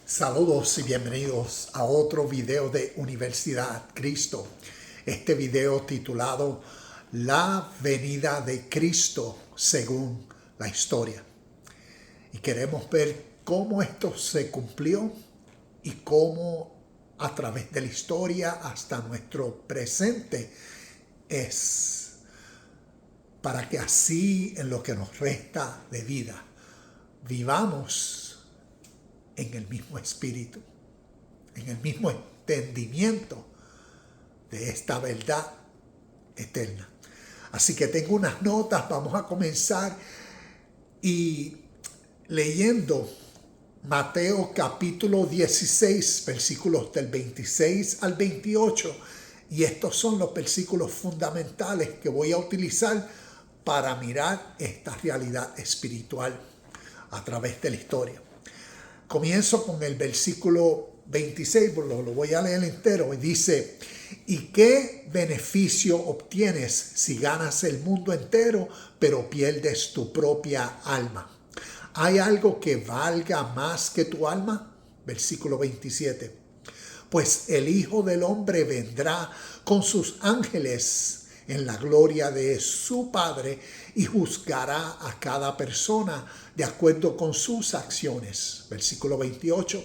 Saludos y bienvenidos a otro video de Universidad Cristo. Este video titulado La venida de Cristo según la historia. Y queremos ver cómo esto se cumplió y cómo a través de la historia hasta nuestro presente es, para que así en lo que nos resta de vida vivamos en el mismo espíritu, en el mismo entendimiento de esta verdad eterna. Así que tengo unas notas, vamos a comenzar y leyendo Mateo capítulo 16, versículos del 26 al 28. Y estos son los versículos fundamentales que voy a utilizar para mirar esta realidad espiritual a través de la historia. Comienzo con el versículo 26, lo voy a leer entero, y dice: ¿y qué beneficio obtienes si ganas el mundo entero, pero pierdes tu propia alma? ¿Hay algo que valga más que tu alma? Versículo 27. Pues el Hijo del Hombre vendrá con sus ángeles en la gloria de su Padre y juzgará a cada persona de acuerdo con sus acciones. Versículo 28.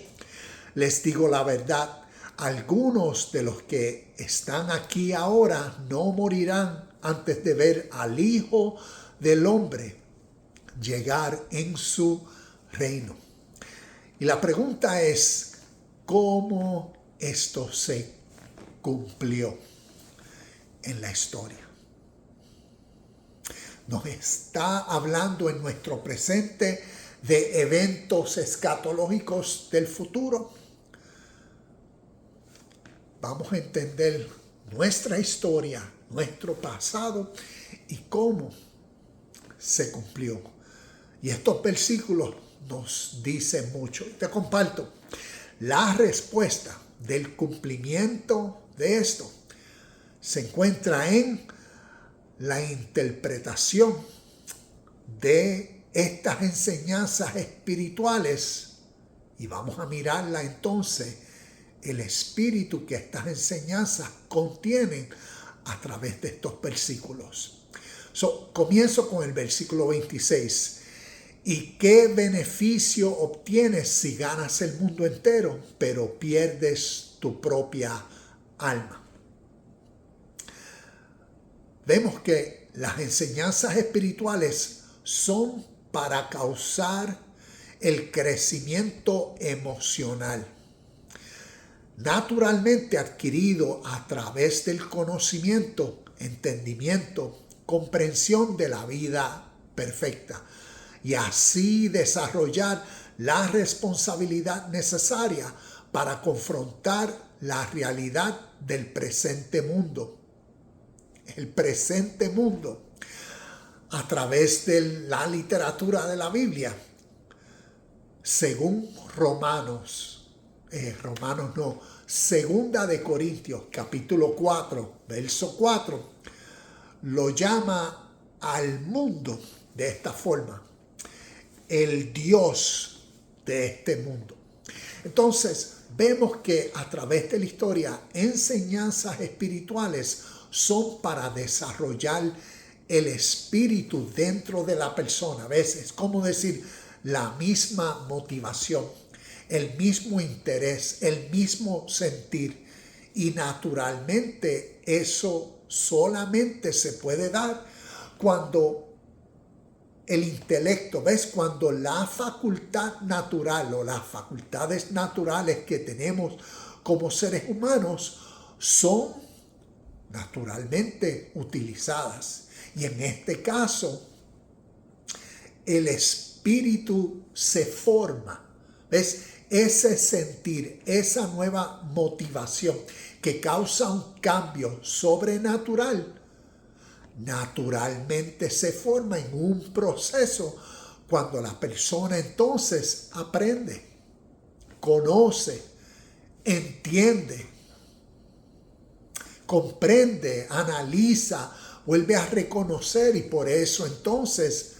Les digo la verdad, algunos de los que están aquí ahora no morirán antes de ver al Hijo del Hombre llegar en su reino. Y la pregunta es, ¿cómo esto se cumplió en la historia? Nos está hablando en nuestro presente de eventos escatológicos del futuro. Vamos a entender nuestra historia, nuestro pasado y cómo se cumplió. Y estos versículos nos dicen mucho. Te comparto la respuesta del cumplimiento de esto. Se encuentra en la interpretación de estas enseñanzas espirituales, y vamos a mirarla entonces, el espíritu que estas enseñanzas contienen a través de estos versículos. Comienzo con el versículo 26. ¿Y qué beneficio obtienes si ganas el mundo entero, pero pierdes tu propia alma? Vemos que las enseñanzas espirituales son para causar el crecimiento emocional, naturalmente adquirido a través del conocimiento, entendimiento, comprensión de la vida perfecta, y así desarrollar la responsabilidad necesaria para confrontar la realidad del presente mundo. El presente mundo a través de la literatura de la Biblia, según Segunda de Corintios capítulo 4 verso 4, lo llama al mundo de esta forma: el Dios de este mundo. Entonces vemos que a través de la historia, enseñanzas espirituales son para desarrollar el espíritu dentro de la persona. ¿Ves? Es como decir, la misma motivación, el mismo interés, el mismo sentir. Y naturalmente eso solamente se puede dar cuando el intelecto, ¿ves? Cuando la facultad natural o las facultades naturales que tenemos como seres humanos son naturalmente utilizadas. Y en este caso, el espíritu se forma. ¿Ves? Ese sentir, esa nueva motivación que causa un cambio sobrenatural, naturalmente se forma en un proceso cuando la persona entonces aprende, conoce, entiende, comprende, analiza, vuelve a reconocer, y por eso entonces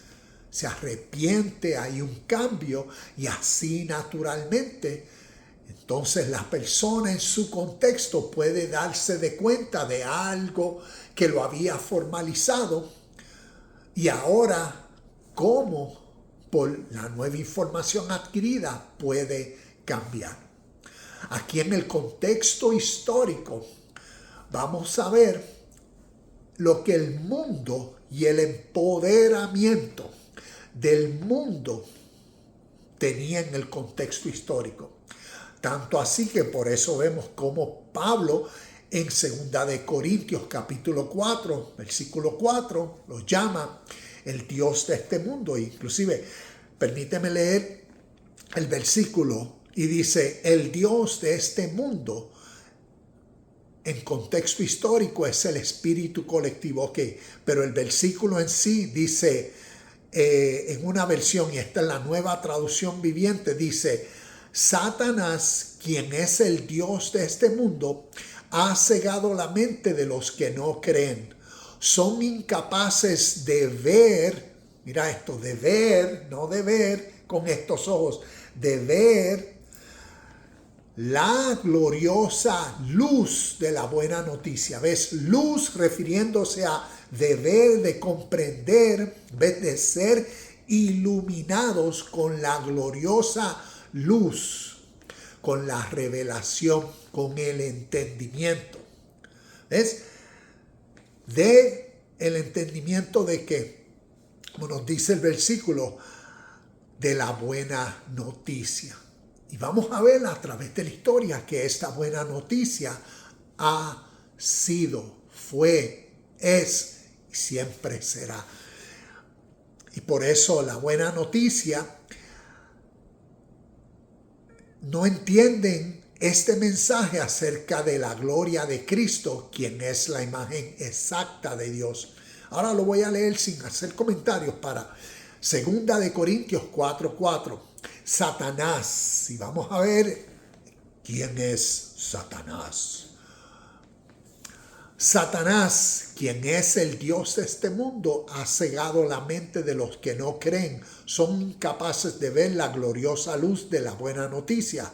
se arrepiente, hay un cambio, y así naturalmente Entonces la persona en su contexto puede darse de cuenta de algo que lo había formalizado y ahora cómo por la nueva información adquirida puede cambiar. Aquí en el contexto histórico vamos a ver lo que el mundo y el empoderamiento del mundo tenía en el contexto histórico. Tanto así que por eso vemos cómo Pablo en 2 de Corintios capítulo 4, versículo 4, lo llama el Dios de este mundo. Inclusive, permíteme leer el versículo y dice, el Dios de este mundo, en contexto histórico, es el espíritu colectivo. Ok, pero el versículo en sí dice, en una versión, y esta es la Nueva Traducción Viviente, dice, Satanás, quien es el Dios de este mundo, ha cegado la mente de los que no creen. Son incapaces de ver, mira esto, de ver, no de ver con estos ojos, de ver la gloriosa luz de la buena noticia. ¿Ves? Luz refiriéndose a de ver, de comprender, ¿ves? De ser iluminados con la gloriosa luz, con la revelación, con el entendimiento. ¿Ves? De el entendimiento de que, como nos dice el versículo, de la buena noticia. Y vamos a ver a través de la historia que esta buena noticia ha sido, fue, es y siempre será. Y por eso la buena noticia no entienden este mensaje acerca de la gloria de Cristo, quien es la imagen exacta de Dios. Ahora lo voy a leer sin hacer comentarios para 2 de Corintios 4:4. Satanás, y vamos a ver quién es Satanás. Satanás, quien es el Dios de este mundo, ha cegado la mente de los que no creen. Son incapaces de ver la gloriosa luz de la buena noticia.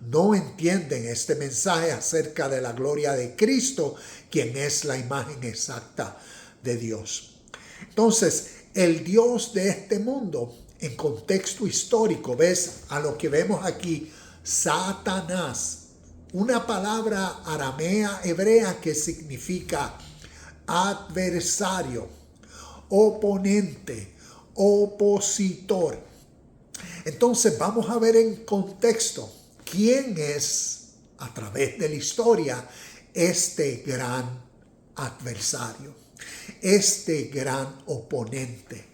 No entienden este mensaje acerca de la gloria de Cristo, quien es la imagen exacta de Dios. Entonces, el Dios de este mundo, en contexto histórico, ves a lo que vemos aquí, Satanás, una palabra aramea hebrea que significa adversario, oponente, opositor. Entonces vamos a ver en contexto quién es, a través de la historia, este gran adversario, este gran oponente,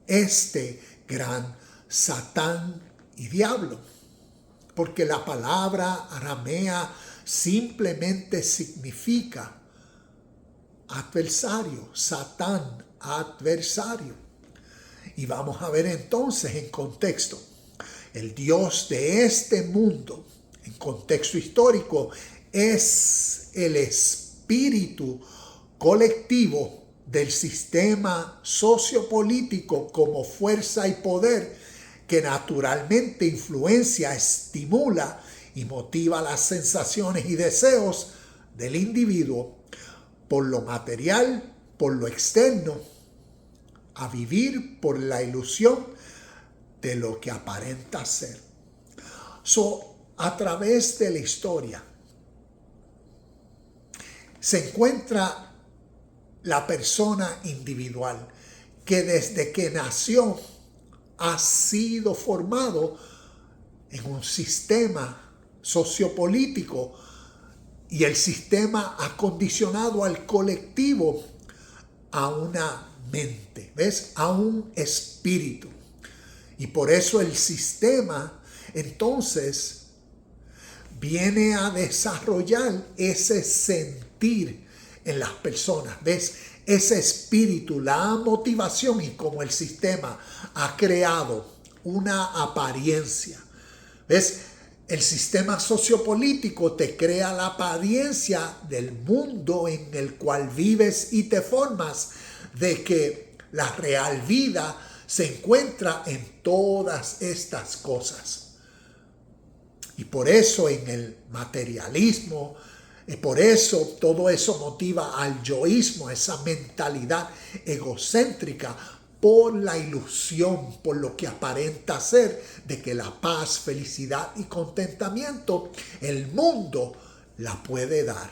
este gran Satán y diablo. Porque la palabra aramea simplemente significa adversario, Satán, adversario. Y vamos a ver entonces en contexto, el Dios de este mundo, en contexto histórico, es el espíritu colectivo del sistema sociopolítico como fuerza y poder que naturalmente influencia, estimula y motiva las sensaciones y deseos del individuo por lo material, por lo externo, a vivir por la ilusión de lo que aparenta ser. A través de la historia se encuentra la persona individual que desde que nació ha sido formado en un sistema sociopolítico y el sistema ha condicionado al colectivo a una mente, ¿ves? A un espíritu. Y por eso el sistema entonces viene a desarrollar ese sentir en las personas, ¿ves? Ese espíritu, la motivación, y como el sistema ha creado una apariencia. ¿Ves? El sistema sociopolítico te crea la apariencia del mundo en el cual vives y te formas, de que la real vida se encuentra en todas estas cosas. Y Y por eso en el materialismo, y por eso todo eso motiva al yoísmo, esa mentalidad egocéntrica, por la ilusión, por lo que aparenta ser de que la paz, felicidad y contentamiento el mundo la puede dar.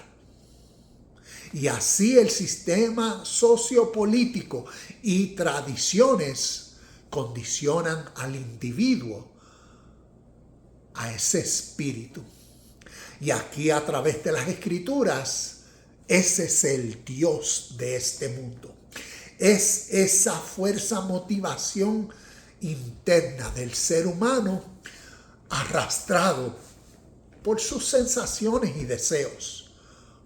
Y así el sistema sociopolítico y tradiciones condicionan al individuo a ese espíritu. Y aquí a través de las escrituras, ese es el Dios de este mundo. Es esa fuerza, motivación interna del ser humano arrastrado por sus sensaciones y deseos,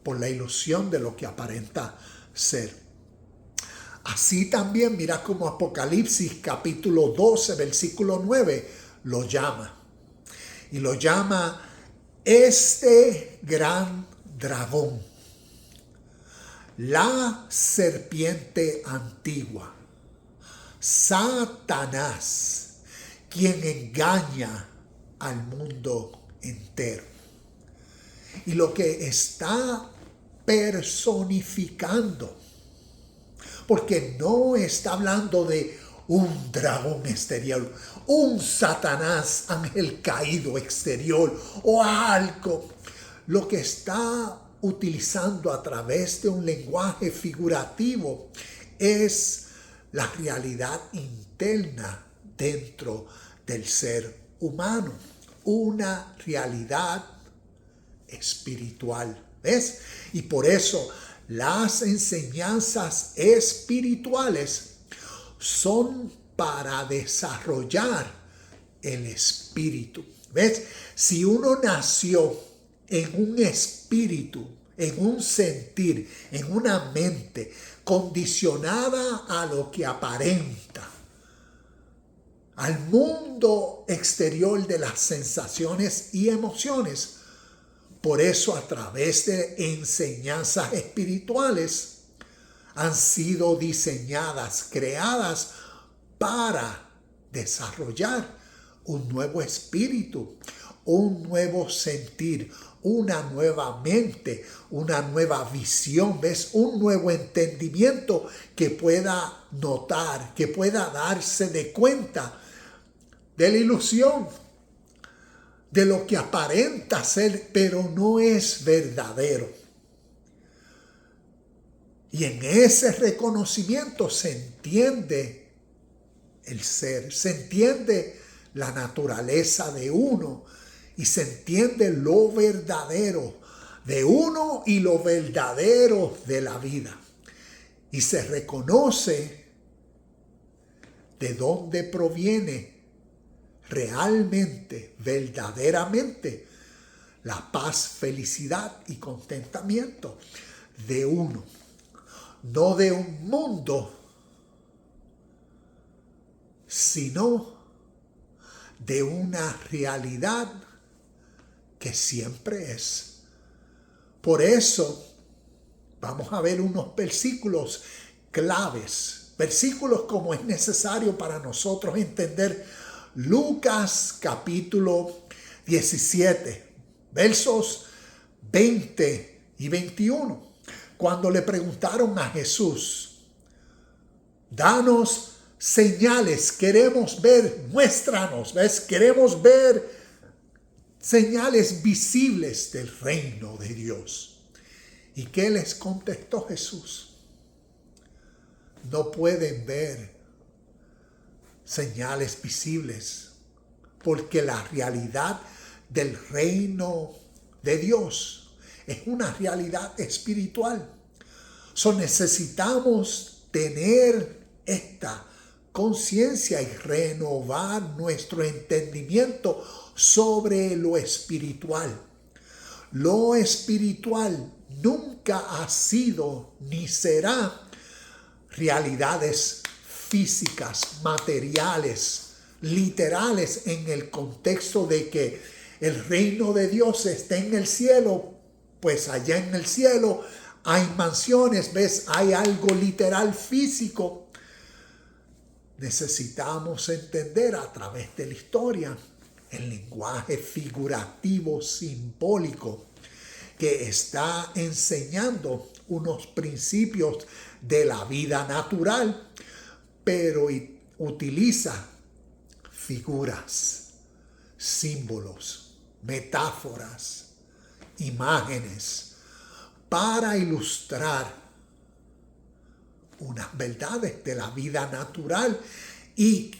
por la ilusión de lo que aparenta ser. Así también mira como Apocalipsis capítulo 12, versículo 9 lo llama. Y lo llama este gran dragón, la serpiente antigua, Satanás, quien engaña al mundo entero. Y lo que está personificando, porque no está hablando de un dragón exterior, un Satanás, ángel caído exterior o algo. Lo que está utilizando a través de un lenguaje figurativo es la realidad interna dentro del ser humano, una realidad espiritual. ¿Ves? Y por eso las enseñanzas espirituales son para desarrollar el espíritu. ¿Ves? Si uno nació en un espíritu, en un sentir, en una mente condicionada a lo que aparenta, al mundo exterior de las sensaciones y emociones, por eso a través de enseñanzas espirituales han sido diseñadas, creadas para desarrollar un nuevo espíritu, un nuevo sentir, una nueva mente, una nueva visión, ¿ves? Un nuevo entendimiento que pueda notar, que pueda darse de cuenta de la ilusión, de lo que aparenta ser, pero no es verdadero. Y en ese reconocimiento se entiende el ser, se entiende la naturaleza de uno y se entiende lo verdadero de uno y lo verdadero de la vida. Y se reconoce de dónde proviene realmente, verdaderamente, la paz, felicidad y contentamiento de uno. No de un mundo, sino de una realidad que siempre es. Por eso vamos a ver unos versículos claves, versículos como es necesario para nosotros entender Lucas capítulo 17, versos 20 y 21. Cuando le preguntaron a Jesús, danos señales, queremos ver, muéstranos, ¿ves? Queremos ver señales visibles del reino de Dios. ¿Y qué les contestó Jesús? No pueden ver señales visibles porque la realidad del reino de Dios es una realidad espiritual. Necesitamos tener esta conciencia y renovar nuestro entendimiento sobre lo espiritual. Lo espiritual nunca ha sido ni será realidades físicas, materiales, literales en el contexto de que el reino de Dios está en el cielo. Pues allá en el cielo hay mansiones, ¿ves? Hay algo literal físico. Necesitamos entender a través de la historia el lenguaje figurativo simbólico que está enseñando unos principios de la vida natural, pero utiliza figuras, símbolos, metáforas, imágenes para ilustrar unas verdades de la vida natural y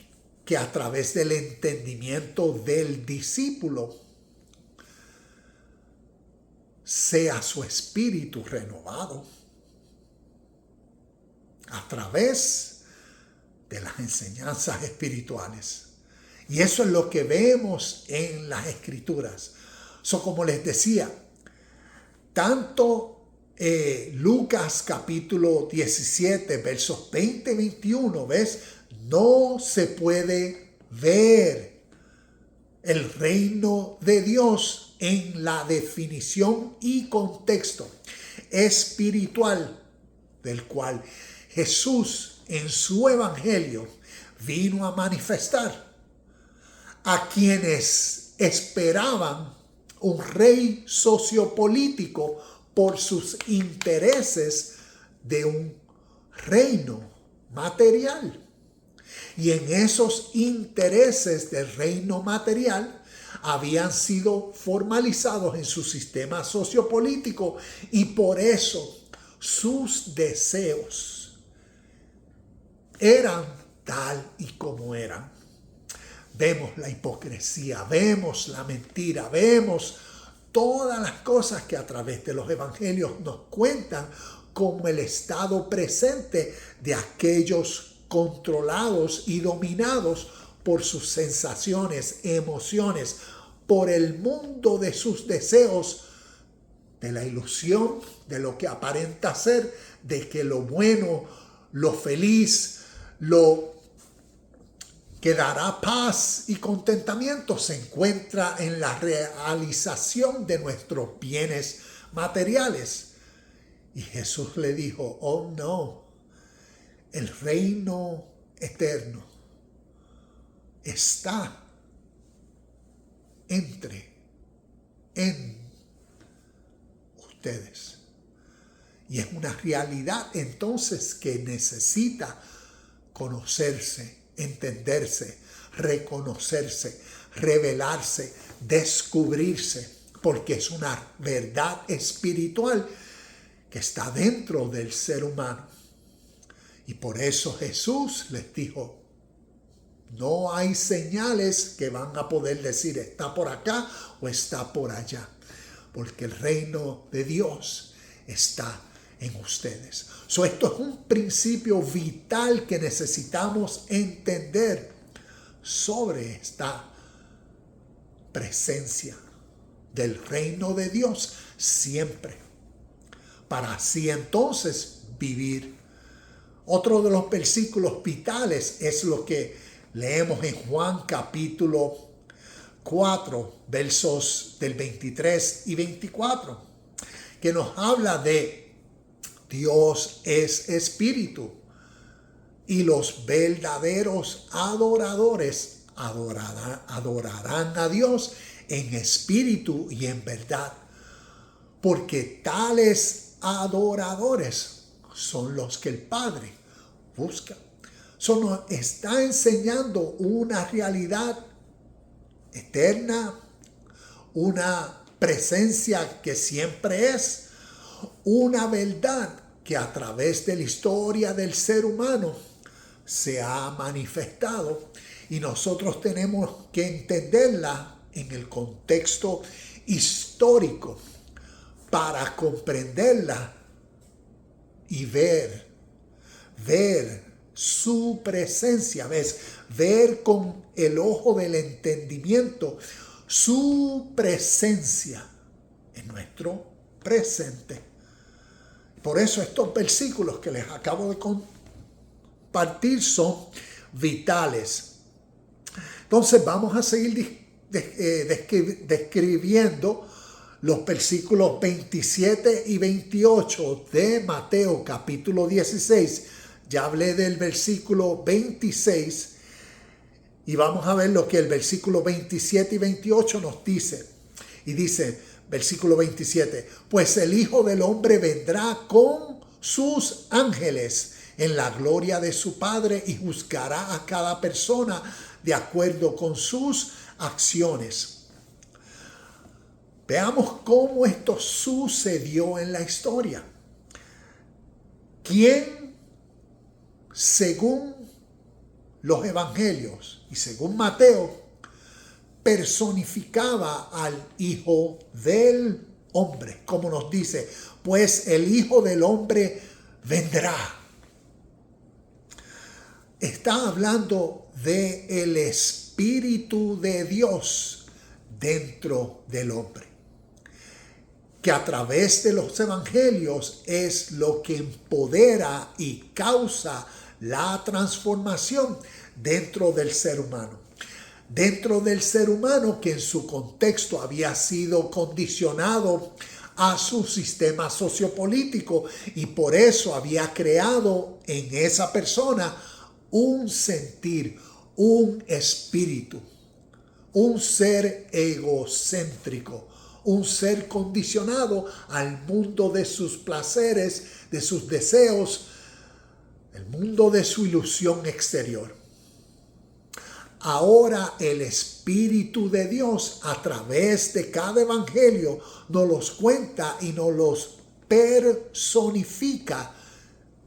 que a través del entendimiento del discípulo sea su espíritu renovado a través de las enseñanzas espirituales. Y eso es lo que vemos en las Escrituras. Como les decía, tanto Lucas capítulo 17, versos 20 y 21, ¿ves? No se puede ver el reino de Dios en la definición y contexto espiritual del cual Jesús en su evangelio vino a manifestar a quienes esperaban un rey sociopolítico por sus intereses de un reino material. Y en esos intereses del reino material habían sido formalizados en su sistema sociopolítico y por eso sus deseos eran tal y como eran. Vemos la hipocresía, vemos la mentira, vemos todas las cosas que a través de los evangelios nos cuentan como el estado presente de aquellos controlados y dominados por sus sensaciones, emociones, por el mundo de sus deseos, de la ilusión, de lo que aparenta ser, de que lo bueno, lo feliz, lo que dará paz y contentamiento se encuentra en la realización de nuestros bienes materiales. Y Jesús le dijo, oh no, el reino eterno está en ustedes. Y es una realidad entonces que necesita conocerse, entenderse, reconocerse, revelarse, descubrirse, porque es una verdad espiritual que está dentro del ser humano. Y por eso Jesús les dijo, no hay señales que van a poder decir está por acá o está por allá, porque el reino de Dios está en ustedes. Esto es un principio vital que necesitamos entender sobre esta presencia del reino de Dios siempre, para así entonces vivir. Otro de los versículos vitales es lo que leemos en Juan capítulo 4, versos del 23 y 24, que nos habla de Dios es espíritu y los verdaderos adoradores adorarán a Dios en espíritu y en verdad, porque tales adoradores son los que el Padre busca. Eso nos está enseñando una realidad eterna, una presencia que siempre es, una verdad que a través de la historia del ser humano se ha manifestado y nosotros tenemos que entenderla en el contexto histórico para comprenderla y ver su presencia, ver con el ojo del entendimiento su presencia en nuestro presente. Por eso estos versículos que les acabo de compartir son vitales. Entonces vamos a seguir describiendo los versículos 27 y 28 de Mateo capítulo 16. Ya hablé del versículo 26 Y vamos a ver lo que el versículo 27 y 28 nos dice. Y dice, versículo 27, pues el Hijo del Hombre vendrá con sus ángeles en la gloria de su Padre y juzgará a cada persona de acuerdo con sus acciones. Veamos cómo esto sucedió en la historia. ¿Quién, según los evangelios y según Mateo, personificaba al Hijo del Hombre? Como nos dice, pues el Hijo del Hombre vendrá. Está hablando del Espíritu de Dios dentro del hombre, que a través de los evangelios es lo que empodera y causa la transformación dentro del ser humano. Dentro del ser humano que en su contexto había sido condicionado a su sistema sociopolítico y por eso había creado en esa persona un sentir, un espíritu, un ser egocéntrico, un ser condicionado al mundo de sus placeres, de sus deseos, el mundo de su ilusión exterior. Ahora el Espíritu de Dios a través de cada evangelio nos los cuenta y nos los personifica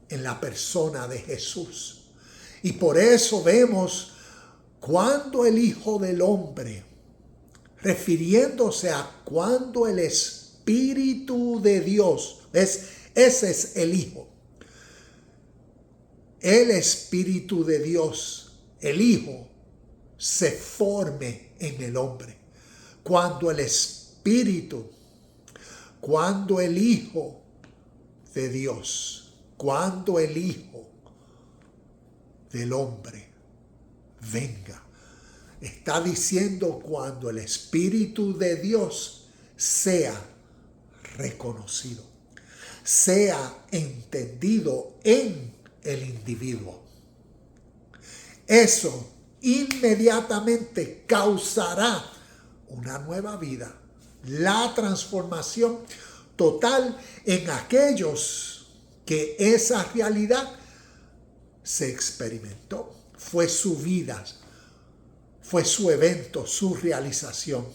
en la persona de Jesús. Y por eso vemos cuando el Hijo del Hombre, refiriéndose a cuando el Espíritu de Dios, ese es el Hijo. El Espíritu de Dios, el Hijo, se forme en el hombre. Cuando el Espíritu, cuando el Hijo de Dios, cuando el Hijo del hombre venga. Está diciendo cuando el Espíritu de Dios sea reconocido, sea entendido en el individuo. Eso inmediatamente causará una nueva vida, la transformación total en aquellos que esa realidad se experimentó. Fue su vida, fue su evento, su realización,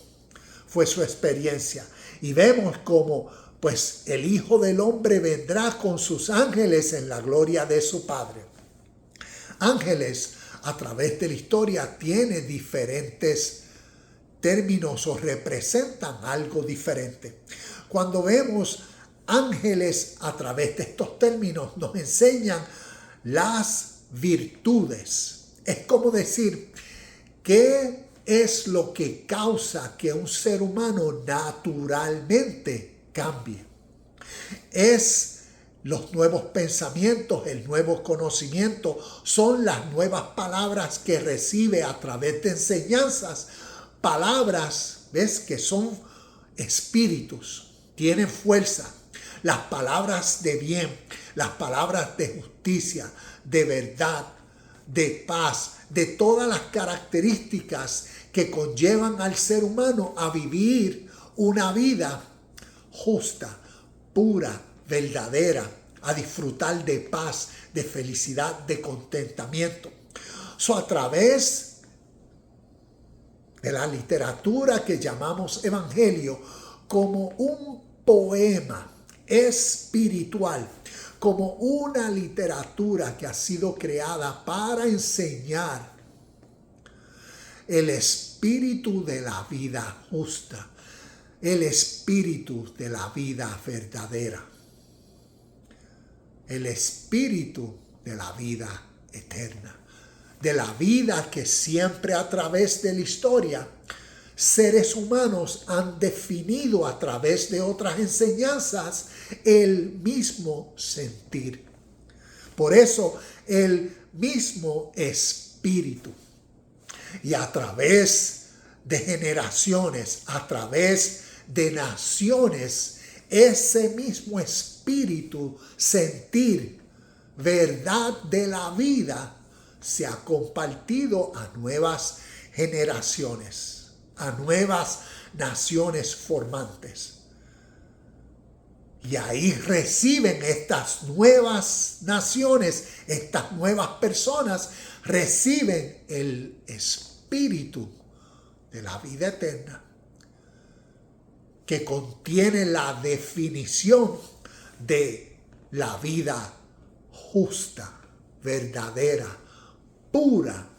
fue su experiencia. Y vemos como pues el Hijo del Hombre vendrá con sus ángeles en la gloria de su Padre. Ángeles a través de la historia tiene diferentes términos o representan algo diferente. Cuando vemos ángeles a través de estos términos nos enseñan las virtudes. Es como decir, ¿qué es lo que causa que un ser humano naturalmente cambie? Es los nuevos pensamientos, el nuevo conocimiento, son las nuevas palabras que recibe a través de enseñanzas. Palabras, ¿ves? Que son espíritus, tienen fuerza. Las palabras de bien, las palabras de justicia, de verdad, de paz, de todas las características que conllevan al ser humano a vivir una vida justa, pura, verdadera, a disfrutar de paz, de felicidad, de contentamiento. A través de la literatura que llamamos evangelio, como un poema espiritual, como una literatura que ha sido creada para enseñar el espíritu de la vida justa, el espíritu de la vida verdadera, el espíritu de la vida eterna, de la vida que siempre a través de la historia seres humanos han definido a través de otras enseñanzas el mismo sentir. Por eso el mismo espíritu. Y a través de generaciones, a través de naciones, ese mismo espíritu, sentir, verdad de la vida, se ha compartido a nuevas generaciones, a nuevas naciones formantes. Y ahí reciben estas nuevas naciones, estas nuevas personas, reciben el espíritu de la vida eterna, que contiene la definición de la vida justa, verdadera, pura,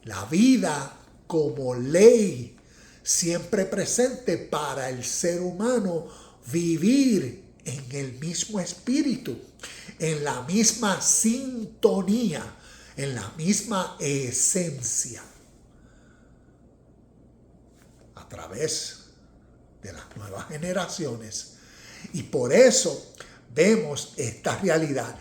la vida como ley siempre presente para el ser humano vivir en el mismo espíritu, en la misma sintonía, en la misma esencia, a través de las nuevas generaciones. Y por eso vemos esta realidad.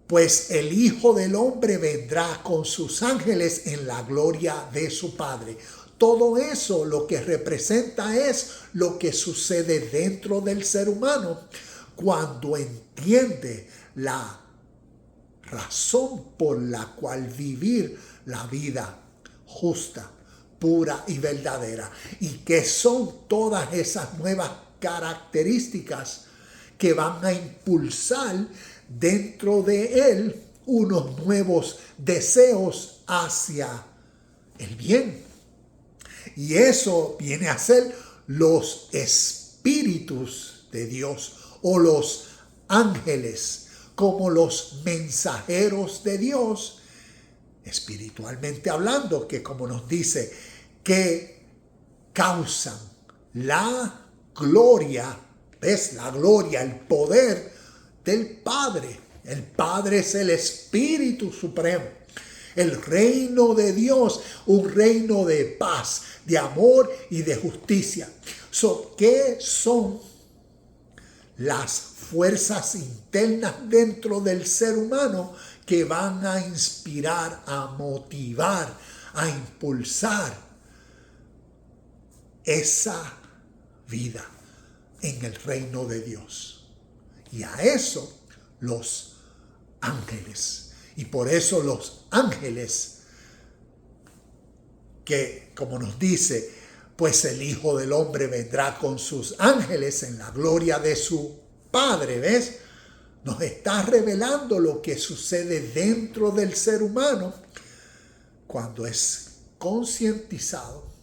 Pues el Hijo del Hombre vendrá con sus ángeles en la gloria de su Padre. Todo eso lo que representa es lo que sucede dentro del ser humano cuando entiende la razón por la cual vivir la vida justa, pura y verdadera. Y que son todas esas nuevas características que van a impulsar dentro de él unos nuevos deseos hacia el bien. Y eso viene a ser los espíritus de Dios o los ángeles, como los mensajeros de Dios, espiritualmente hablando, que como nos dice, que causan la gloria, ¿ves? La gloria, el poder del Padre. El Padre es el Espíritu Supremo. El reino de Dios, un reino de paz, de amor y de justicia. ¿Qué son las fuerzas internas dentro del ser humano que van a inspirar, a motivar, a impulsar esa vida en el reino de Dios? Y a eso los ángeles. Y por eso los ángeles, que como nos dice, pues el Hijo del Hombre vendrá con sus ángeles en la gloria de su Padre, ¿ves? Nos está revelando lo que sucede dentro del ser humano cuando es concientizado.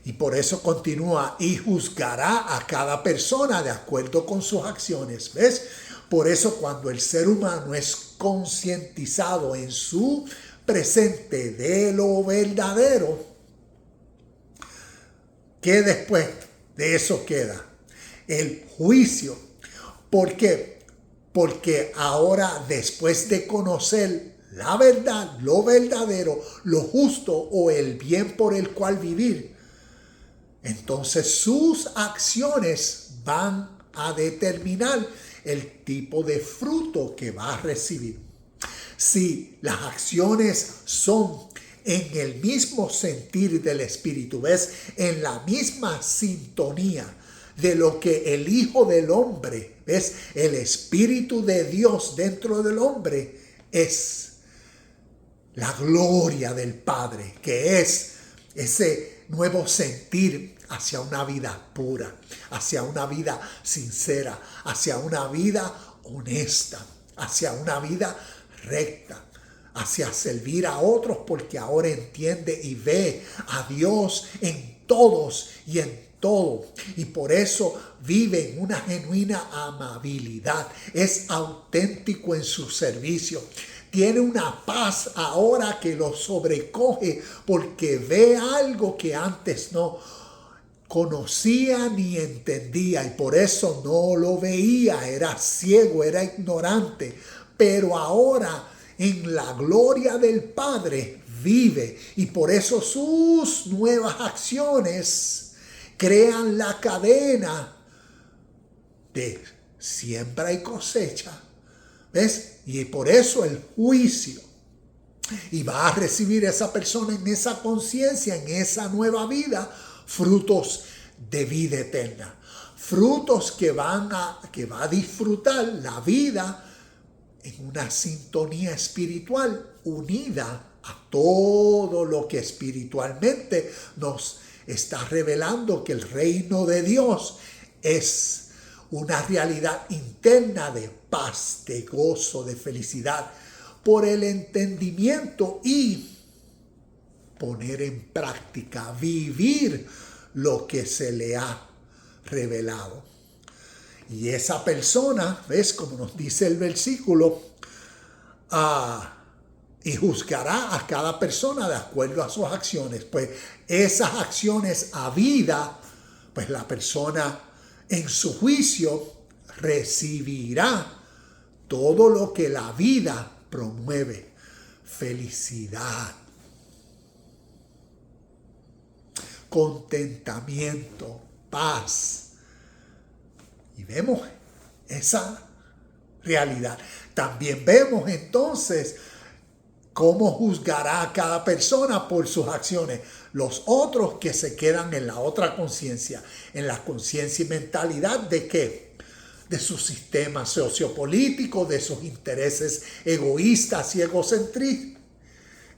Y por eso continúa, y juzgará a cada persona de acuerdo con sus acciones, ¿ves? Por eso cuando el ser humano es concientizado en su presente de lo verdadero, ¿qué después de eso queda? El juicio. ¿Por qué? Porque ahora, después de conocer la verdad, lo verdadero, lo justo o el bien por el cual vivir, entonces sus acciones van a determinar el tipo de fruto que va a recibir. Si las acciones son en el mismo sentir del Espíritu, ¿ves? En la misma sintonía de lo que el Hijo del Hombre, ¿ves? El Espíritu de Dios dentro del hombre es la gloria del Padre, que es ese nuevo sentir hacia una vida pura, hacia una vida sincera, hacia una vida honesta, hacia una vida recta, hacia servir a otros, porque ahora entiende y ve a Dios en todos y en todo. Y por eso vive en una genuina amabilidad. Es auténtico en su servicio. Tiene una paz ahora que lo sobrecoge porque ve algo que antes no conocía ni entendía, y por eso no lo veía, era ciego, era ignorante, pero ahora en la gloria del Padre vive, y por eso sus nuevas acciones crean la cadena de siembra y cosecha, ¿ves? Y por eso el juicio, y va a recibir esa persona en esa conciencia, en esa nueva vida, frutos de vida eterna, frutos que va a disfrutar la vida en una sintonía espiritual unida a todo lo que espiritualmente nos está revelando que el reino de Dios es una realidad interna de paz, de gozo, de felicidad, por el entendimiento y poner en práctica, vivir lo que se le ha revelado. Y esa persona, ¿ves? Como nos dice el versículo, y juzgará a cada persona de acuerdo a sus acciones. Pues esas acciones a vida, pues la persona en su juicio recibirá todo lo que la vida promueve. Felicidad, contentamiento, paz. Y vemos esa realidad. También vemos entonces cómo juzgará a cada persona por sus acciones. Los otros que se quedan en la otra conciencia, en la conciencia y mentalidad de ¿qué? De su sistema sociopolítico, de sus intereses egoístas y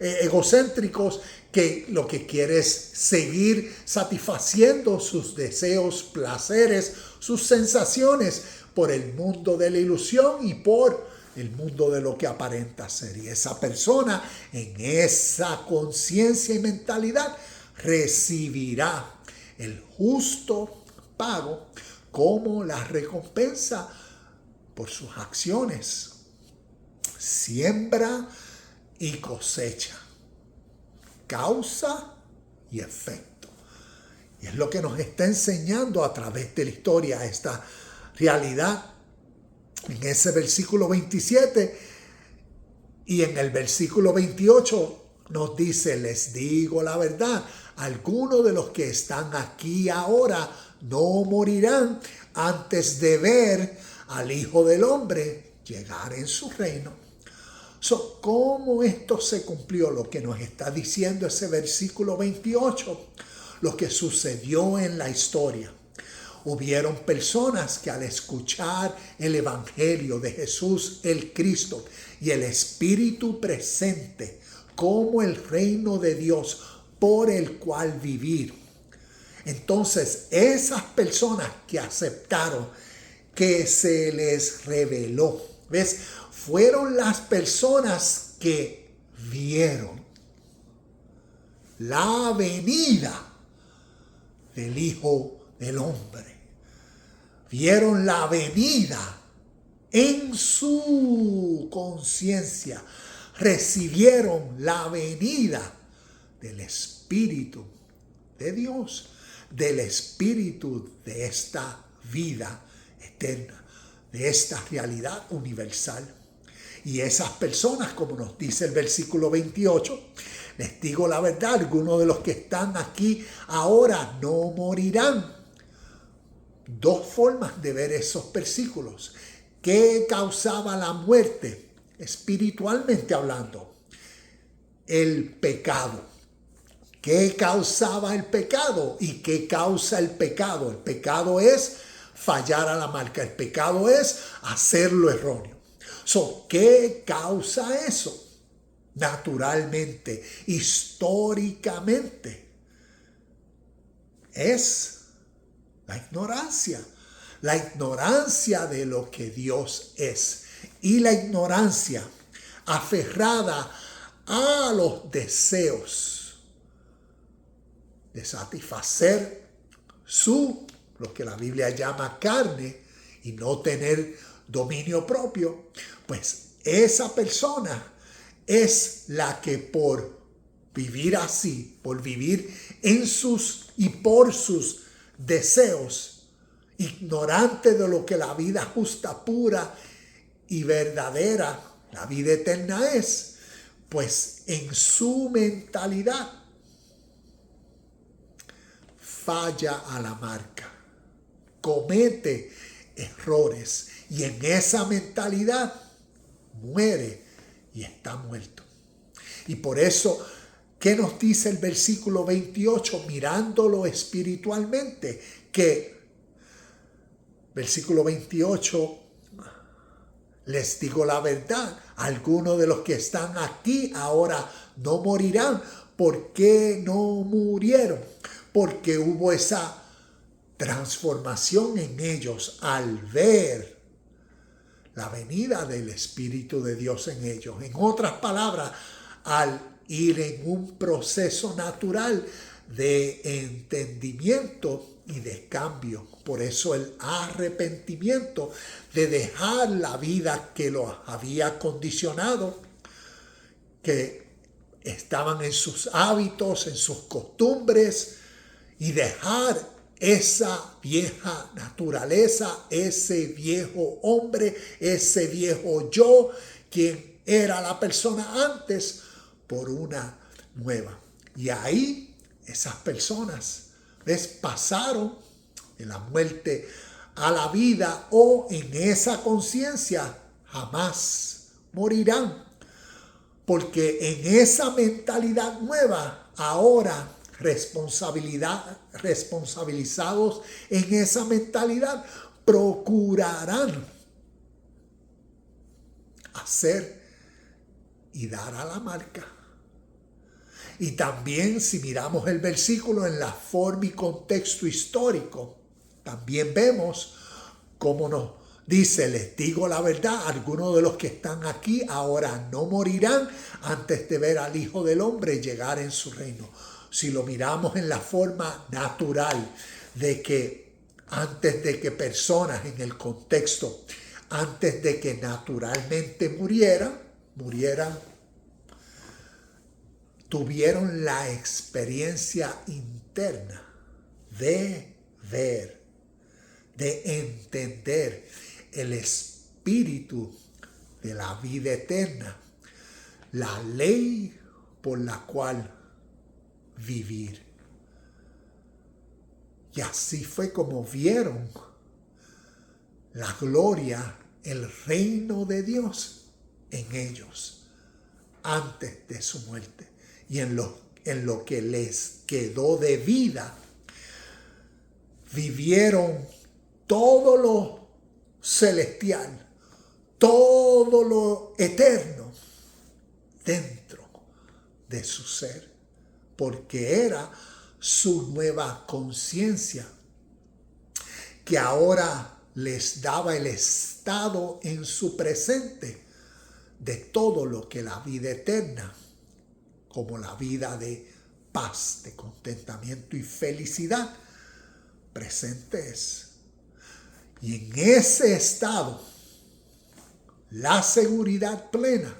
egocéntricos, que lo que quiere es seguir satisfaciendo sus deseos, placeres, sus sensaciones por el mundo de la ilusión y por el mundo de lo que aparenta ser. Y esa persona en esa conciencia y mentalidad recibirá el justo pago como la recompensa por sus acciones. Siembra y cosecha. Causa y efecto. Y es lo que nos está enseñando a través de la historia esta realidad. En ese versículo 27 y en el versículo 28 nos dice: les digo la verdad, algunos de los que están aquí ahora no morirán antes de ver al Hijo del Hombre llegar en su reino. ¿Cómo esto se cumplió? Lo que nos está diciendo ese versículo 28, lo que sucedió en la historia. Hubieron personas que al escuchar el Evangelio de Jesús el Cristo y el Espíritu presente como el reino de Dios por el cual vivir, entonces esas personas que aceptaron que se les reveló, ¿ves? Fueron las personas que vieron la venida del Hijo del Hombre. Vieron la venida en su conciencia. Recibieron la venida del Espíritu de Dios, del Espíritu de esta vida eterna, de esta realidad universal. Y esas personas, como nos dice el versículo 28, les digo la verdad, algunos de los que están aquí ahora no morirán. Dos formas de ver esos versículos. ¿Qué causaba la muerte? Espiritualmente hablando, el pecado. ¿Qué causaba el pecado? ¿Y qué causa el pecado? El pecado es fallar a la marca. El pecado es hacer lo erróneo. ¿Qué causa eso? Naturalmente, históricamente, es la ignorancia de lo que Dios es y la ignorancia aferrada a los deseos de satisfacer lo que la Biblia llama carne y no tener dominio propio, pues esa persona es la que por vivir así, por vivir en sus y por sus deseos, ignorante de lo que la vida justa, pura y verdadera, la vida eterna es, pues en su mentalidad falla a la marca, comete errores y en esa mentalidad muere y está muerto. Y por eso, ¿qué nos dice el versículo 28? Mirándolo espiritualmente, que versículo 28, les digo la verdad, algunos de los que están aquí ahora no morirán. ¿Por qué no murieron? Porque hubo esa transformación en ellos al ver la venida del Espíritu de Dios en ellos. En otras palabras, al ir en un proceso natural de entendimiento y de cambio. Por eso el arrepentimiento de dejar la vida que los había condicionado, que estaban en sus hábitos, en sus costumbres, y dejar esa vieja naturaleza, ese viejo hombre, ese viejo yo, quien era la persona antes, por una nueva. Y ahí esas personas, pasaron de la muerte a la vida, o en esa conciencia jamás morirán. Porque en esa mentalidad nueva, ahora responsabilizados en esa mentalidad, procurarán hacer y dar a la marca. Y también, si miramos el versículo en la forma y contexto histórico, también vemos cómo nos dice: les digo la verdad, algunos de los que están aquí ahora no morirán antes de ver al Hijo del Hombre llegar en su reino. Si lo miramos en la forma natural de que antes de que personas, en el contexto, antes de que naturalmente murieran, tuvieron la experiencia interna de ver, de entender el espíritu de la vida eterna, la ley por la cual vivir. Y así fue como vieron la gloria, el reino de Dios en ellos antes de su muerte. Y en lo que les quedó de vida, vivieron todo lo celestial, todo lo eterno dentro de su ser, porque era su nueva conciencia que ahora les daba el estado en su presente de todo lo que la vida eterna, como la vida de paz, de contentamiento y felicidad, presente es. Y en ese estado, la seguridad plena,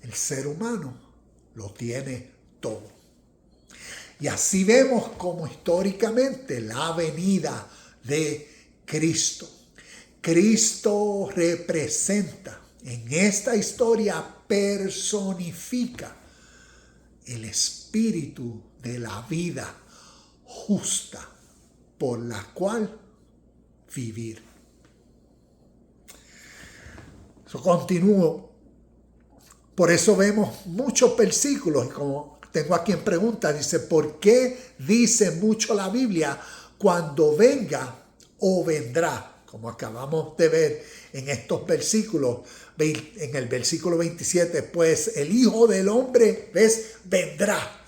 el ser humano lo tiene todo. Y así vemos como históricamente la venida de Cristo. Cristo representa, en esta historia personifica el espíritu de la vida justa por la cual vivir. Continúo. Por eso vemos muchos versículos, y como tengo aquí en pregunta, dice: ¿por qué dice mucho la Biblia cuando venga o vendrá? Como acabamos de ver en estos versículos, en el versículo 27, pues el Hijo del Hombre, vendrá.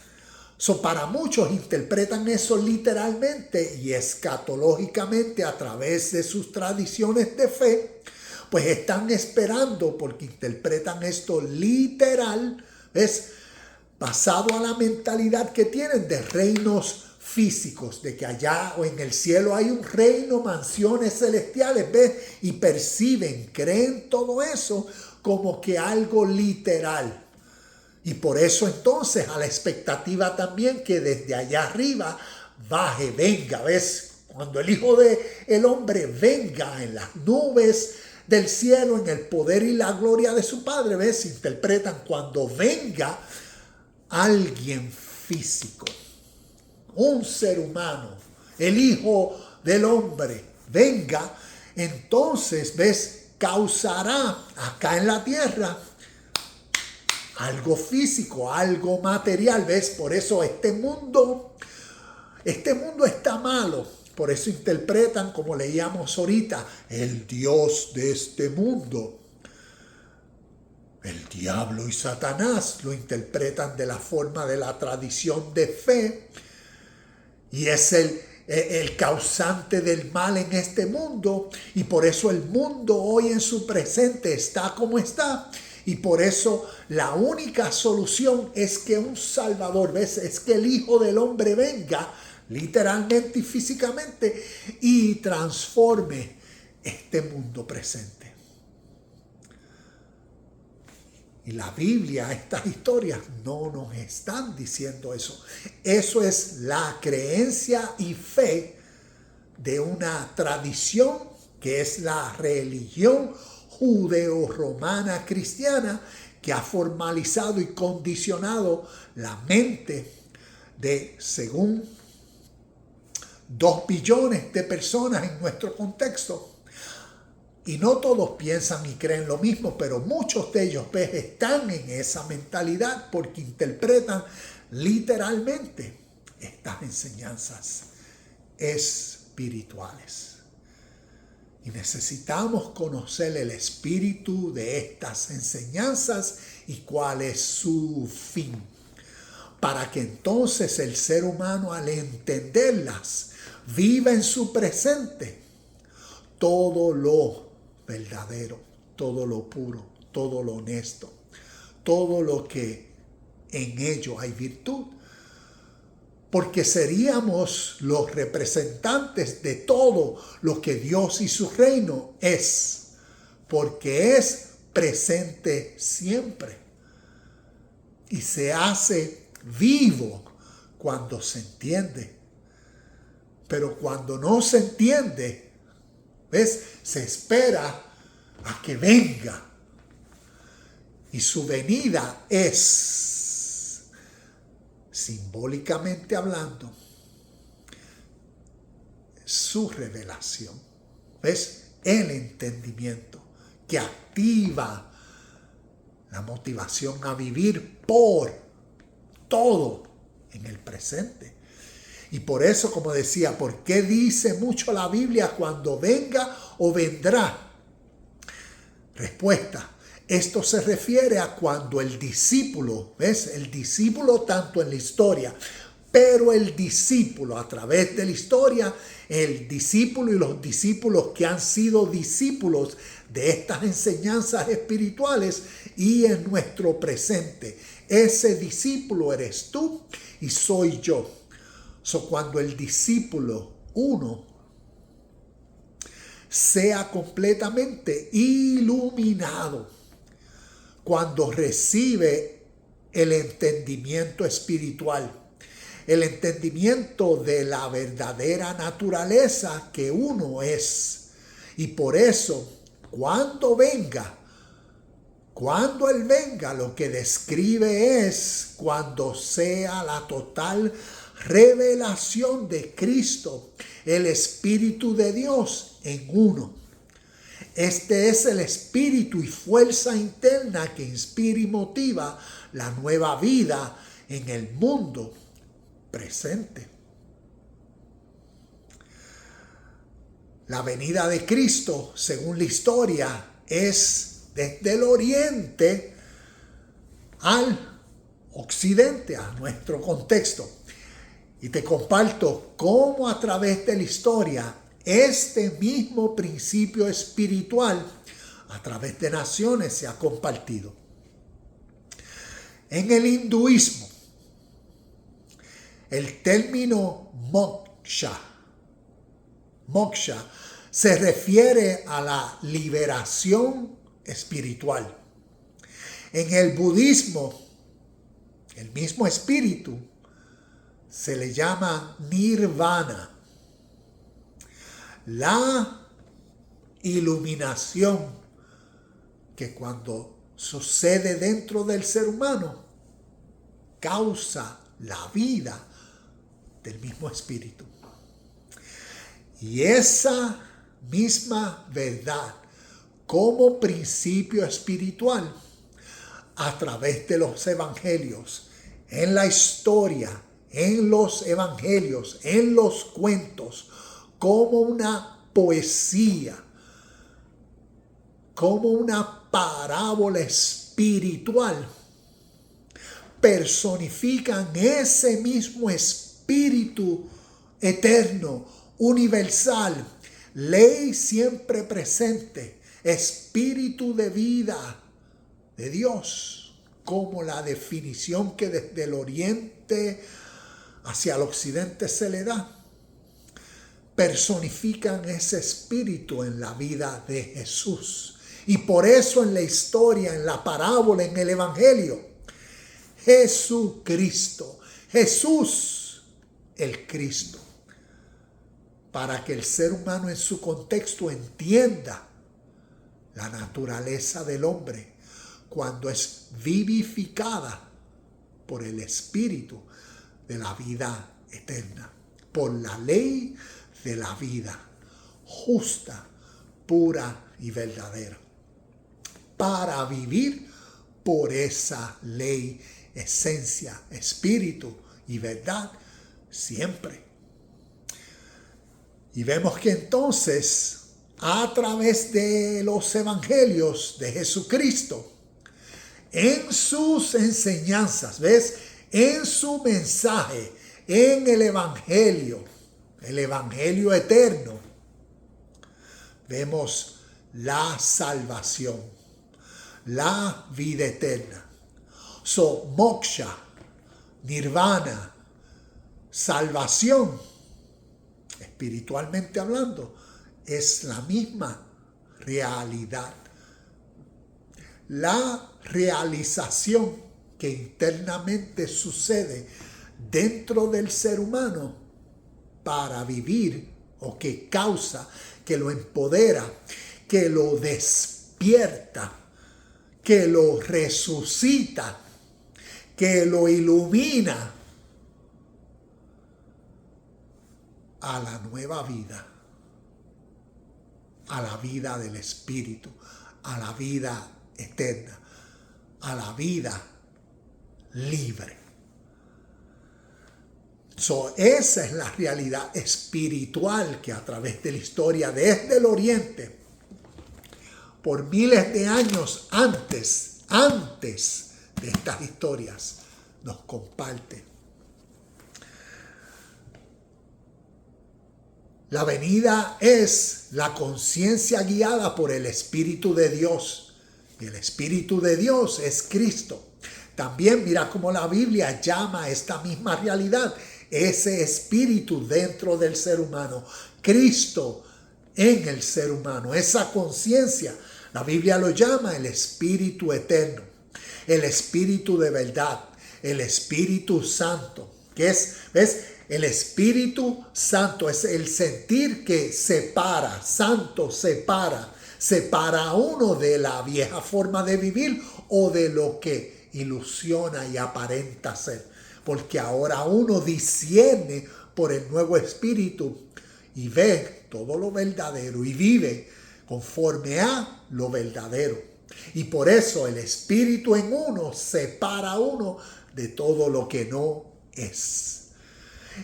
Para muchos interpretan eso literalmente y escatológicamente a través de sus tradiciones de fe, pues están esperando, porque interpretan esto literal, basado a la mentalidad que tienen de reinos físicos, de que allá o en el cielo hay un reino, mansiones celestiales, y perciben, creen todo eso como que algo literal. Y por eso entonces a la expectativa también que desde allá arriba baje, venga, cuando el Hijo del Hombre venga en las nubes del cielo, en el poder y la gloria de su Padre, interpretan cuando venga alguien físico, un ser humano, el Hijo del Hombre venga, entonces causará acá en la tierra algo físico, algo material, por eso este mundo está malo. Por eso interpretan, como leíamos ahorita, el Dios de este mundo. El diablo y Satanás lo interpretan de la forma de la tradición de fe y es el causante del mal en este mundo, y por eso el mundo hoy en su presente está como está, y por eso la única solución es que un Salvador, ¿ves? Es que el Hijo del Hombre venga literalmente y físicamente y transforme este mundo presente. Y la Biblia, estas historias no nos están diciendo eso. Eso es la creencia y fe de una tradición que es la religión judeo-romana cristiana, que ha formalizado y condicionado la mente de, según 2 billones de personas en nuestro contexto. Y no todos piensan y creen lo mismo, pero muchos de ellos están en esa mentalidad porque interpretan literalmente estas enseñanzas espirituales. Y necesitamos conocer el espíritu de estas enseñanzas y cuál es su fin, para que entonces el ser humano, al entenderlas, viva en su presente todo lo verdadero, todo lo puro, todo lo honesto, todo lo que en ello hay virtud, porque seríamos los representantes de todo lo que Dios y su reino es, porque es presente siempre y se hace vivo cuando se entiende. Pero cuando no se entiende, ¿ves? Se espera a que venga. Y su venida es, simbólicamente hablando, su revelación. ¿Ves? El entendimiento que activa la motivación a vivir por todo en el presente. Y por eso, como decía, ¿por qué dice mucho la Biblia cuando venga o vendrá? Respuesta: esto se refiere a cuando el discípulo, ¿ves? El discípulo tanto en la historia, pero el discípulo a través de la historia, el discípulo y los discípulos que han sido discípulos de estas enseñanzas espirituales y en nuestro presente. Ese discípulo eres tú y soy yo. Cuando el discípulo uno sea completamente iluminado, cuando recibe el entendimiento espiritual, el entendimiento de la verdadera naturaleza que uno es, y por eso cuando Él venga, lo que describe es cuando sea la total revelación de Cristo, el Espíritu de Dios en uno. Este es el espíritu y fuerza interna que inspira y motiva la nueva vida en el mundo presente. La venida de Cristo, según la historia, es desde el oriente al occidente, a nuestro contexto. Y te comparto cómo a través de la historia este mismo principio espiritual a través de naciones se ha compartido. En el hinduismo, el término moksha se refiere a la liberación espiritual. En el budismo, el mismo espíritu se le llama nirvana. La iluminación que cuando sucede dentro del ser humano causa la vida del mismo espíritu. Y esa misma verdad como principio espiritual a través de los evangelios, en la historia, en los evangelios, en los cuentos, como una poesía, como una parábola espiritual, espiritual personifican ese mismo espíritu eterno, universal, ley siempre presente, espíritu de vida de Dios, como la definición que desde el oriente hacia el occidente se le da. Personifican ese espíritu en la vida de Jesús. Y por eso en la historia, en la parábola, en el evangelio, Jesucristo, Jesús el Cristo, para que el ser humano en su contexto entienda la naturaleza del hombre cuando es vivificada por el Espíritu de la vida eterna, por la ley de la vida justa, pura y verdadera, para vivir por esa ley, esencia, espíritu y verdad siempre. Y vemos que entonces, a través de los evangelios de Jesucristo, en sus enseñanzas, ¿ves? En su mensaje, en el evangelio eterno, vemos la salvación, la vida eterna. So, moksha, nirvana, salvación, espiritualmente hablando, es la misma realidad. La realización que internamente sucede dentro del ser humano para vivir, o que causa, que lo empodera, que lo despierta, que lo resucita, que lo ilumina a la nueva vida, a la vida del Espíritu, a la vida eterna, a la vida libre. Esa es la realidad espiritual que a través de la historia desde el Oriente, por miles de años antes de estas historias, nos comparte. La venida es la conciencia guiada por el Espíritu de Dios. Y el Espíritu de Dios es Cristo. También mira cómo la Biblia llama a esta misma realidad, ese espíritu dentro del ser humano, Cristo en el ser humano, esa conciencia. La Biblia lo llama el Espíritu eterno, el Espíritu de verdad, el Espíritu Santo, que es, ¿ves? El Espíritu Santo es el sentir que separa, santo separa a uno de la vieja forma de vivir o de lo que ilusiona y aparenta ser. Porque ahora uno discierne por el nuevo Espíritu y ve todo lo verdadero y vive conforme a lo verdadero. Y por eso el Espíritu en uno separa a uno de todo lo que no es.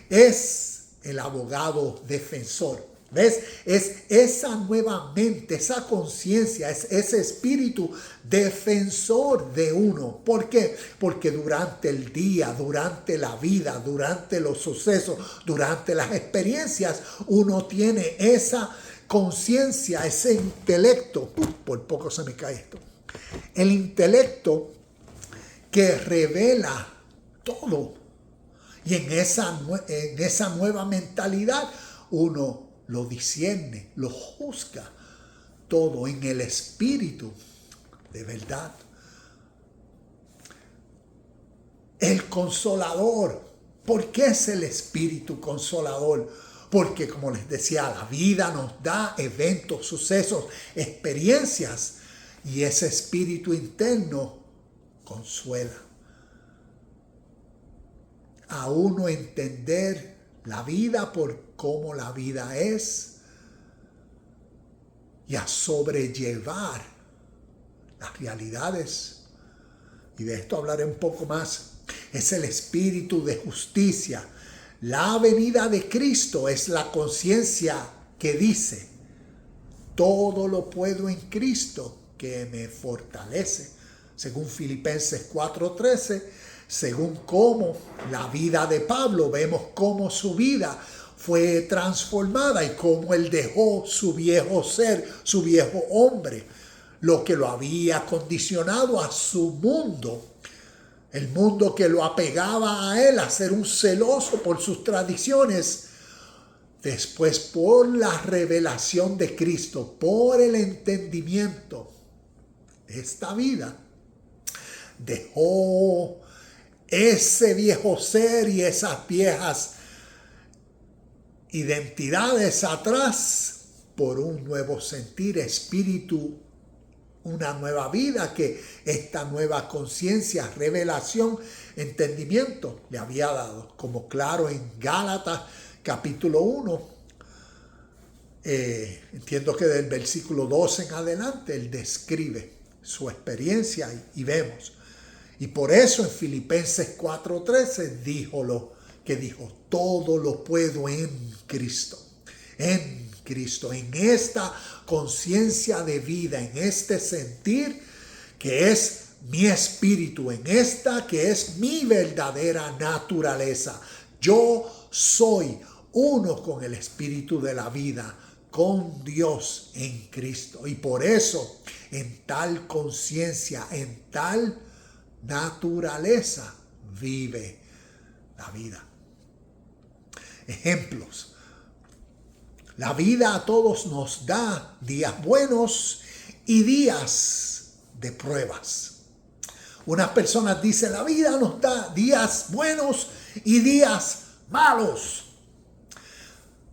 Es el abogado defensor. ¿Ves? Es esa nueva mente, esa conciencia, es ese espíritu defensor de uno. ¿Por qué? Porque durante el día, durante la vida, durante los sucesos, durante las experiencias, uno tiene esa conciencia, ese intelecto. Por poco se me cae esto. El intelecto que revela todo. Y en esa nueva mentalidad uno lo discierne, lo juzga todo en el espíritu de verdad. El consolador. ¿Por qué es el espíritu consolador? Porque, como les decía, la vida nos da eventos, sucesos, experiencias, y ese espíritu interno consuela. A uno entender la vida por cómo la vida es y a sobrellevar las realidades. Y de esto hablaré un poco más. Es el espíritu de justicia. La venida de Cristo es la conciencia que dice: todo lo puedo en Cristo que me fortalece. según Filipenses 4:13, según cómo la vida de Pablo, vemos cómo su vida fue transformada y cómo él dejó su viejo ser, su viejo hombre, lo que lo había condicionado a su mundo, el mundo que lo apegaba a él, a ser un celoso por sus tradiciones. Después, por la revelación de Cristo, por el entendimiento de esta vida, dejó ese viejo ser y esas viejas identidades atrás por un nuevo sentir, espíritu, una nueva vida que esta nueva conciencia, revelación, entendimiento le había dado. Como claro en Gálatas capítulo 1, entiendo que del versículo 12 en adelante, él describe su experiencia y vemos. Y por eso en Filipenses 4:13 dijo, todo lo puedo en Cristo, en esta conciencia de vida, en este sentir que es mi espíritu, en esta que es mi verdadera naturaleza. Yo soy uno con el espíritu de la vida, con Dios en Cristo. Y por eso, en tal conciencia, en tal naturaleza, vive la vida. Ejemplos. La vida a todos nos da días buenos y días de pruebas. Unas personas dicen, la vida nos da días buenos y días malos.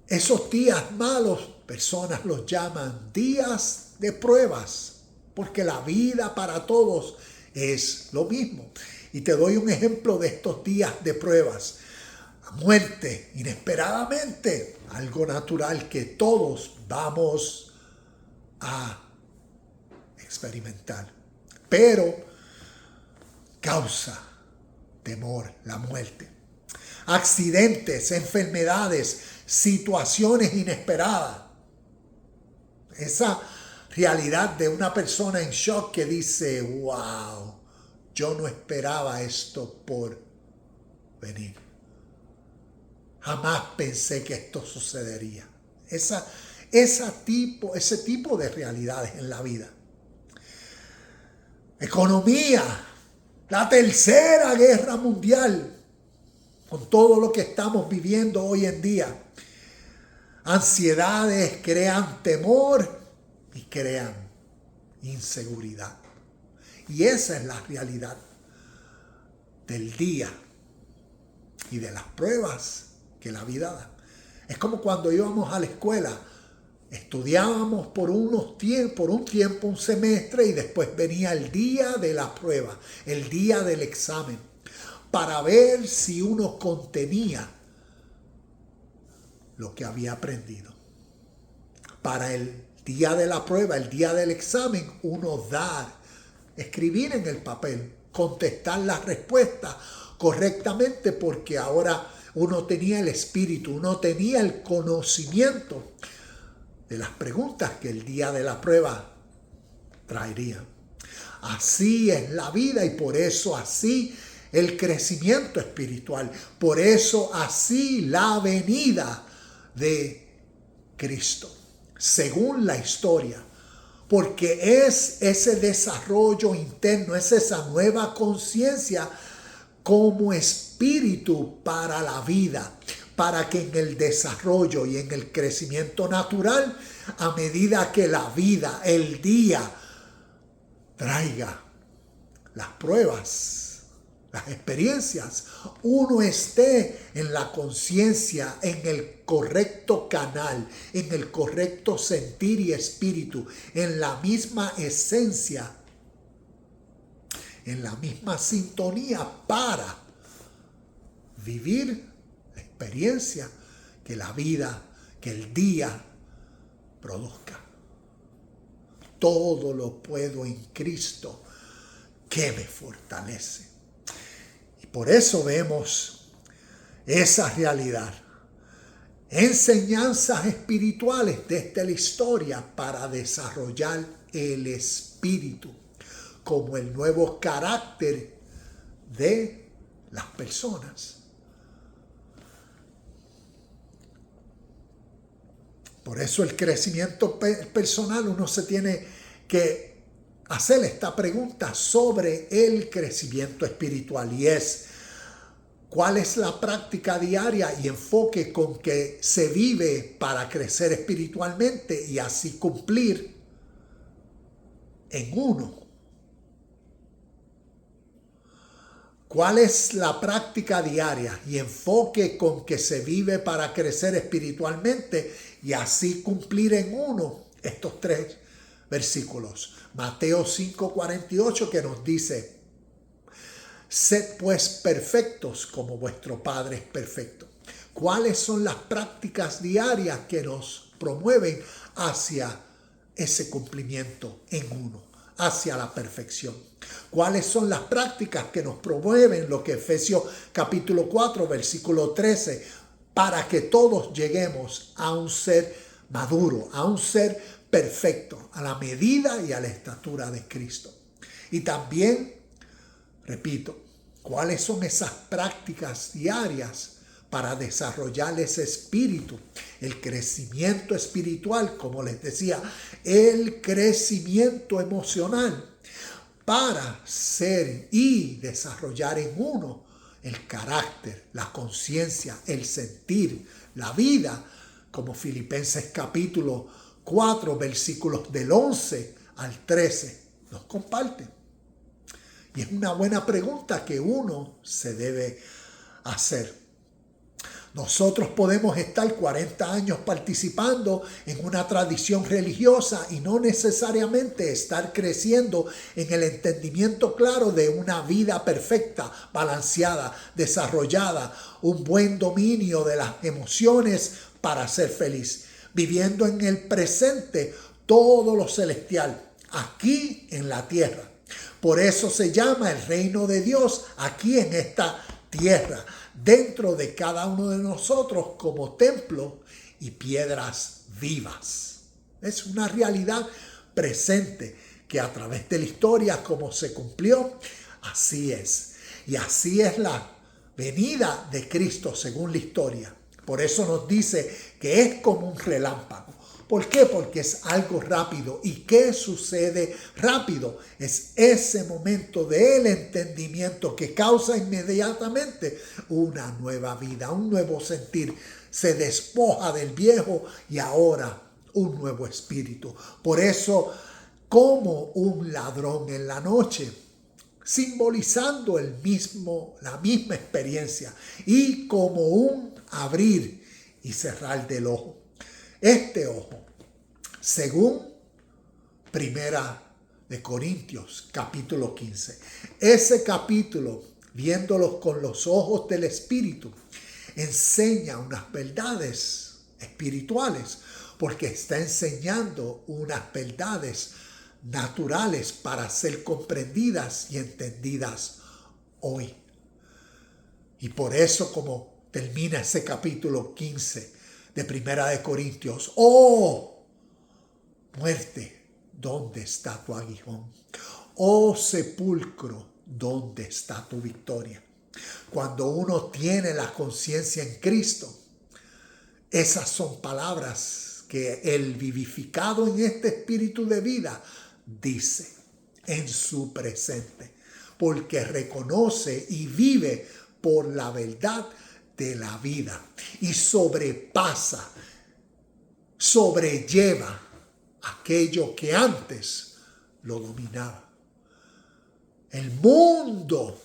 Esos días malos, personas los llaman días de pruebas, porque la vida para todos es lo mismo. Y te doy un ejemplo de estos días de pruebas. Muerte, inesperadamente, algo natural que todos vamos a experimentar, pero causa temor la muerte. Accidentes, enfermedades, situaciones inesperadas. Esa realidad de una persona en shock que dice, wow, yo no esperaba esto por venir. Jamás pensé que esto sucedería. Ese tipo de realidades en la vida. Economía, la tercera guerra mundial, con todo lo que estamos viviendo hoy en día. Ansiedades crean temor y crean inseguridad. Y esa es la realidad del día y de las pruebas que la vida da. Es como cuando íbamos a la escuela, estudiábamos por un tiempo, un semestre, y después venía el día de la prueba, el día del examen, para ver si uno contenía lo que había aprendido. Para el día de la prueba, el día del examen, uno escribir en el papel, contestar las respuestas correctamente, porque ahora uno tenía el espíritu, uno tenía el conocimiento de las preguntas que el día de la prueba traería. Así es la vida, y por eso así el crecimiento espiritual, por eso así la venida de Cristo, según la historia, porque es ese desarrollo interno, es esa nueva conciencia como espíritu para la vida, para que en el desarrollo y en el crecimiento natural, a medida que la vida, el día, traiga las pruebas, las experiencias, uno esté en la conciencia, en el correcto canal, en el correcto sentir y espíritu, en la misma esencia, en la misma sintonía para vivir la experiencia que la vida, que el día produzca. Todo lo puedo en Cristo que me fortalece. Y por eso vemos esa realidad. Enseñanzas espirituales desde la historia para desarrollar el espíritu. como el nuevo carácter de las personas. Por eso el crecimiento personal, uno se tiene que hacer esta pregunta sobre el crecimiento espiritual, y es: ¿cuál es la práctica diaria y enfoque con que se vive para crecer espiritualmente y así cumplir en uno? ¿Cuál es la práctica diaria y enfoque con que se vive para crecer espiritualmente y así cumplir en uno estos 3 versículos? Mateo 5:48, que nos dice: sed pues perfectos como vuestro Padre es perfecto. ¿Cuáles son las prácticas diarias que nos promueven hacia ese cumplimiento en uno, hacia la perfección? ¿Cuáles son las prácticas que nos promueven lo que Efesios capítulo 4, versículo 13, para que todos lleguemos a un ser maduro, a un ser perfecto, a la medida y a la estatura de Cristo? Y también, repito, ¿cuáles son esas prácticas diarias para desarrollar ese espíritu, el crecimiento espiritual, como les decía, el crecimiento emocional, para ser y desarrollar en uno el carácter, la conciencia, el sentir, la vida, como Filipenses capítulo 4, versículos del 11 al 13 nos comparten? Y es una buena pregunta que uno se debe hacer. Nosotros podemos estar 40 años participando en una tradición religiosa y no necesariamente estar creciendo en el entendimiento claro de una vida perfecta, balanceada, desarrollada, un buen dominio de las emociones para ser feliz, viviendo en el presente todo lo celestial, aquí en la tierra. Por eso se llama el reino de Dios aquí en esta tierra, dentro de cada uno de nosotros como templo y piedras vivas. Es una realidad presente que a través de la historia, como se cumplió, así es. Y así es la venida de Cristo según la historia. Por eso nos dice que es como un relámpago. ¿Por qué? Porque es algo rápido. ¿Y qué sucede rápido? Es ese momento del entendimiento que causa inmediatamente una nueva vida, un nuevo sentir. Se despoja del viejo y ahora un nuevo espíritu. Por eso, como un ladrón en la noche, simbolizando la misma experiencia, y como un abrir y cerrar del ojo. Este ojo, según Primera de Corintios, capítulo 15. Ese capítulo, viéndolos con los ojos del Espíritu, enseña unas verdades espirituales, porque está enseñando unas verdades naturales para ser comprendidas y entendidas hoy. Y por eso, como termina ese capítulo 15 de Primera de Corintios: ¡oh, muerte, ¿dónde está tu aguijón? ¡Oh, sepulcro, ¿dónde está tu victoria? Cuando uno tiene la conciencia en Cristo, esas son palabras que el vivificado en este espíritu de vida dice en su presente, porque reconoce y vive por la verdad de la vida y sobrepasa, sobrelleva aquello que antes lo dominaba. El mundo,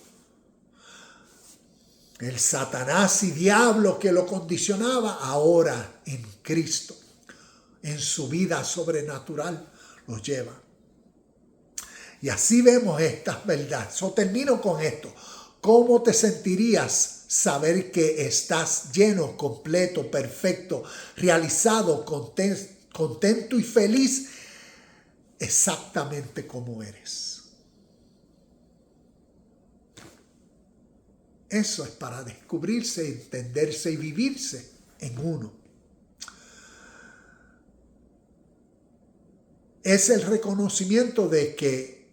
el Satanás y diablo que lo condicionaba, ahora en Cristo, en su vida sobrenatural, lo lleva. Y así vemos estas verdades. Yo termino con esto. ¿Cómo te sentirías saber que estás lleno, completo, perfecto, realizado, contento y feliz exactamente como eres? Eso es para descubrirse, entenderse y vivirse en uno. Es el reconocimiento de que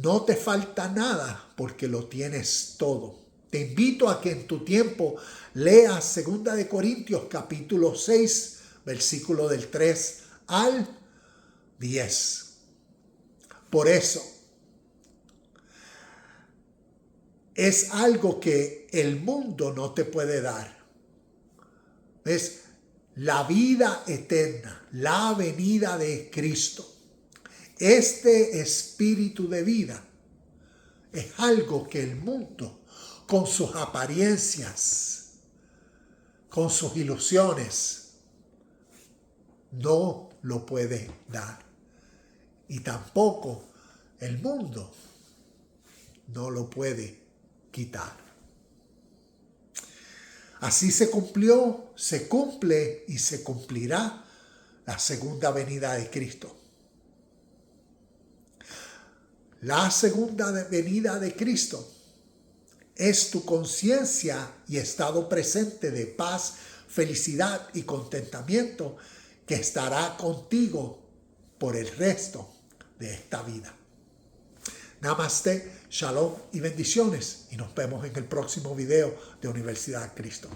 no te falta nada porque lo tienes todo. Te invito a que en tu tiempo leas 2 de Corintios capítulo 6, versículo del 3 al 10. Por eso, es algo que el mundo no te puede dar. Es la vida eterna, la venida de Cristo. Este espíritu de vida es algo que el mundo, con sus apariencias, con sus ilusiones, no lo puede dar. Y tampoco el mundo no lo puede quitar. Así se cumplió, se cumple y se cumplirá la segunda venida de Cristo. La segunda venida de Cristo es tu conciencia y estado presente de paz, felicidad y contentamiento que estará contigo por el resto de esta vida. Namaste, shalom y bendiciones. Y nos vemos en el próximo video de Universidad Cristo.